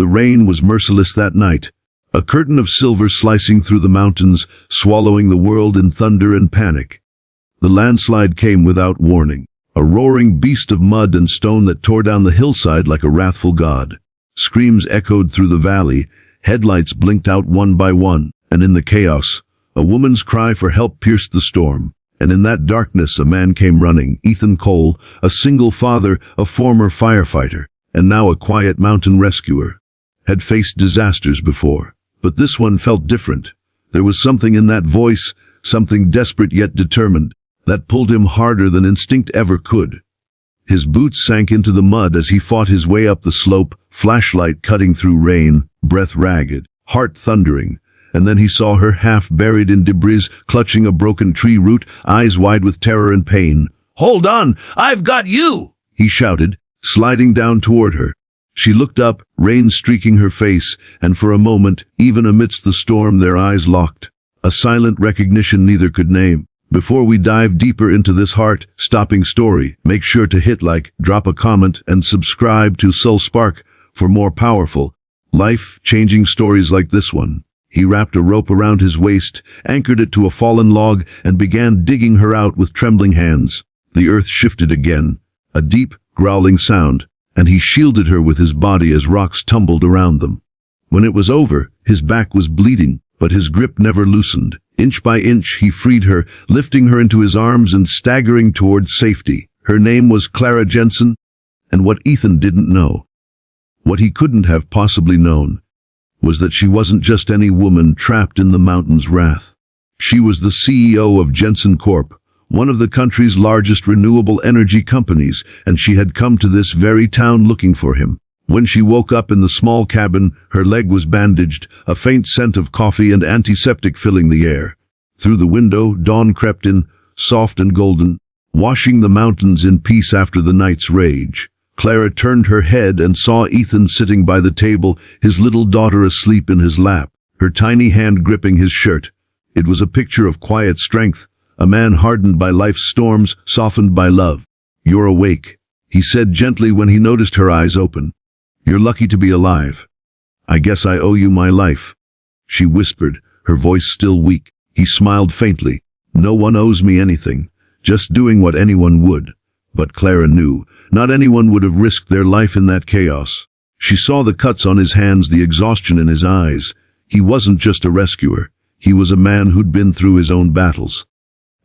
The rain was merciless that night, a curtain of silver slicing through the mountains, swallowing the world in thunder and panic. The landslide came without warning, a roaring beast of mud and stone that tore down the hillside like a wrathful god. Screams echoed through the valley, headlights blinked out one by one, and in the chaos, a woman's cry for help pierced the storm. And in that darkness a man came running, Ethan Cole, a single father, a former firefighter, and now a quiet mountain rescuer. Had faced disasters before, but this one felt different. There was something in that voice, something desperate yet determined, that pulled him harder than instinct ever could. His boots sank into the mud as he fought his way up the slope, flashlight cutting through rain, breath ragged, heart thundering. And then he saw her half buried in debris, clutching a broken tree root, eyes wide with terror and pain. "Hold on! I've got you!" he shouted, sliding down toward her. She looked up, rain streaking her face, and for a moment, even amidst the storm, their eyes locked. A silent recognition neither could name. Before we dive deeper into this heart-stopping story, make sure to hit like, drop a comment, and subscribe to Soul Spark for more powerful, life-changing stories like this one. He wrapped a rope around his waist, anchored it to a fallen log, and began digging her out with trembling hands. The earth shifted again, a deep, growling sound, and he shielded her with his body as rocks tumbled around them. When it was over, his back was bleeding, but his grip never loosened. Inch by inch, he freed her, lifting her into his arms and staggering towards safety. Her name was Clara Jensen, and what Ethan didn't know, what he couldn't have possibly known, was that she wasn't just any woman trapped in the mountain's wrath. She was the CEO of Jensen Corp., one of the country's largest renewable energy companies, and she had come to this very town looking for him. When she woke up in the small cabin, her leg was bandaged, a faint scent of coffee and antiseptic filling the air. Through the window, dawn crept in, soft and golden, washing the mountains in peace after the night's rage. Clara turned her head and saw Ethan sitting by the table, his little daughter asleep in his lap, her tiny hand gripping his shirt. It was a picture of quiet strength, a man hardened by life's storms, softened by love. "You're awake," he said gently when he noticed her eyes open. "You're lucky to be alive. I guess I owe you my life," she whispered, her voice still weak. He smiled faintly. "No one owes me anything, just doing what anyone would." But Clara knew, not anyone would have risked their life in that chaos. She saw the cuts on his hands, the exhaustion in his eyes. He wasn't just a rescuer. He was a man who'd been through his own battles.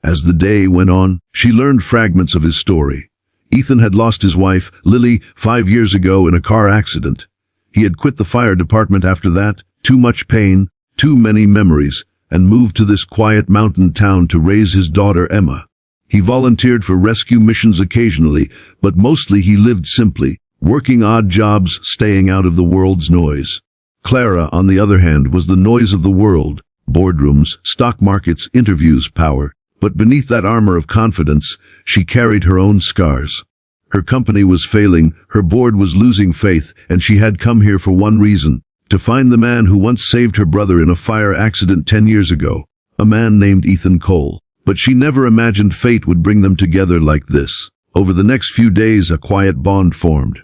As the day went on, she learned fragments of his story. Ethan had lost his wife, Lily, 5 years ago in a car accident. He had quit the fire department after that, too much pain, too many memories, and moved to this quiet mountain town to raise his daughter Emma. He volunteered for rescue missions occasionally, but mostly he lived simply, working odd jobs, staying out of the world's noise. Clara, on the other hand, was the noise of the world. Boardrooms, stock markets, interviews, power. But beneath that armor of confidence, she carried her own scars. Her company was failing, her board was losing faith, and she had come here for one reason: to find the man who once saved her brother in a fire accident 10 years ago, a man named Ethan Cole. But she never imagined fate would bring them together like this. Over the next few days, a quiet bond formed.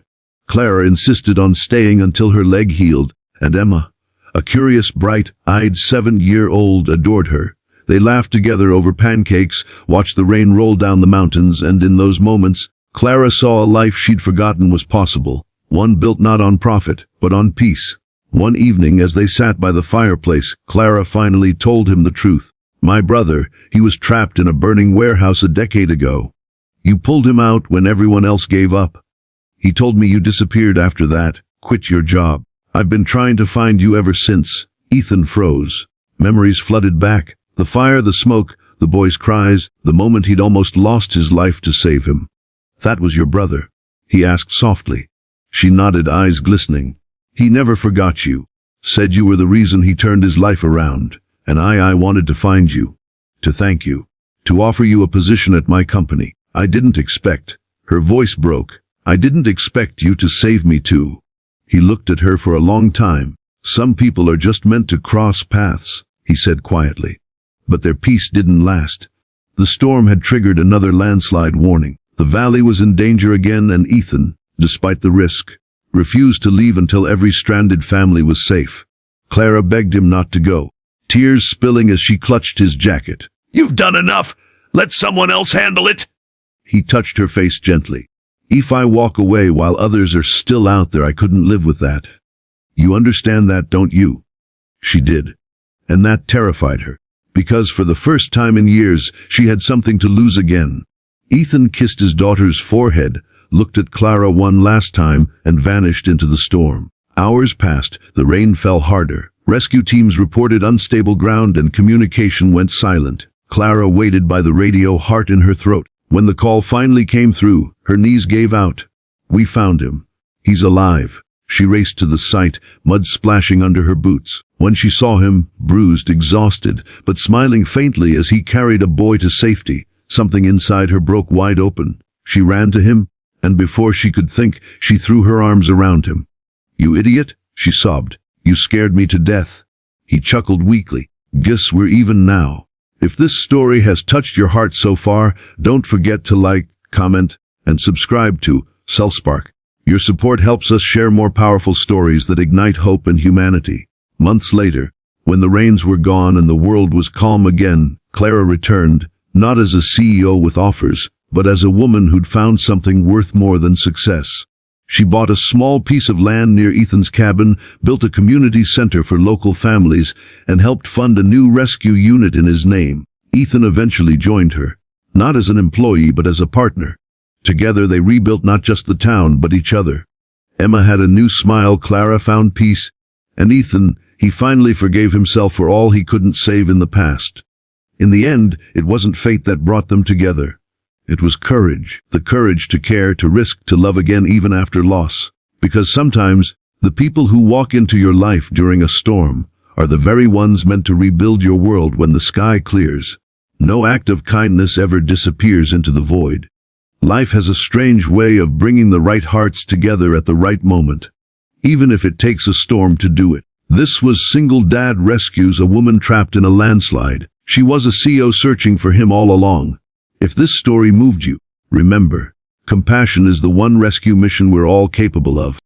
Clara insisted on staying until her leg healed, and Emma, a curious, bright-eyed 7-year-old, adored her. They laughed together over pancakes, watched the rain roll down the mountains, and in those moments, Clara saw a life she'd forgotten was possible, one built not on profit, but on peace. One evening, as they sat by the fireplace, Clara finally told him the truth. "My brother, he was trapped in a burning warehouse a decade ago. You pulled him out when everyone else gave up. He told me you disappeared after that, quit your job. I've been trying to find you ever since." Ethan froze. Memories flooded back. The fire, the smoke, the boy's cries, the moment he'd almost lost his life to save him. "That was your brother?" he asked softly. She nodded, eyes glistening. "He never forgot you. Said you were the reason he turned his life around. And I wanted to find you. To thank you. To offer you a position at my company. I didn't expect." Her voice broke. "I didn't expect you to save me too." He looked at her for a long time. "Some people are just meant to cross paths," he said quietly. But their peace didn't last. The storm had triggered another landslide warning. The valley was in danger again, and Ethan, despite the risk, refused to leave until every stranded family was safe. Clara begged him not to go, tears spilling as she clutched his jacket. "You've done enough! Let someone else handle it!" He touched her face gently. "If I walk away while others are still out there, I couldn't live with that. You understand that, don't you?" She did. And that terrified her, because for the first time in years, she had something to lose again. Ethan kissed his daughter's forehead, looked at Clara one last time, and vanished into the storm. Hours passed, the rain fell harder. Rescue teams reported unstable ground and communication went silent. Clara waited by the radio, heart in her throat. When the call finally came through, her knees gave out. "We found him. He's alive." She raced to the site, mud splashing under her boots. When she saw him, bruised, exhausted, but smiling faintly as he carried a boy to safety, something inside her broke wide open. She ran to him, and before she could think, she threw her arms around him. "You idiot," she sobbed. "You scared me to death." He chuckled weakly. "Guess we're even now." If this story has touched your heart so far, don't forget to like, comment, and subscribe to Spark. Your support helps us share more powerful stories that ignite hope and humanity. Months later, when the rains were gone and the world was calm again, Clara returned, not as a CEO with offers, but as a woman who'd found something worth more than success. She bought a small piece of land near Ethan's cabin, built a community center for local families, and helped fund a new rescue unit in his name. Ethan eventually joined her, not as an employee but as a partner. Together they rebuilt not just the town, but each other. Emma had a new smile, Clara found peace, and Ethan, he finally forgave himself for all he couldn't save in the past. In the end, it wasn't fate that brought them together. It was courage, the courage to care, to risk, to love again even after loss. Because sometimes, the people who walk into your life during a storm are the very ones meant to rebuild your world when the sky clears. No act of kindness ever disappears into the void. Life has a strange way of bringing the right hearts together at the right moment, even if it takes a storm to do it. This was Single Dad Rescues a Woman Trapped in a Landslide. She was a CEO searching for him all along. If this story moved you, remember, compassion is the one rescue mission we're all capable of.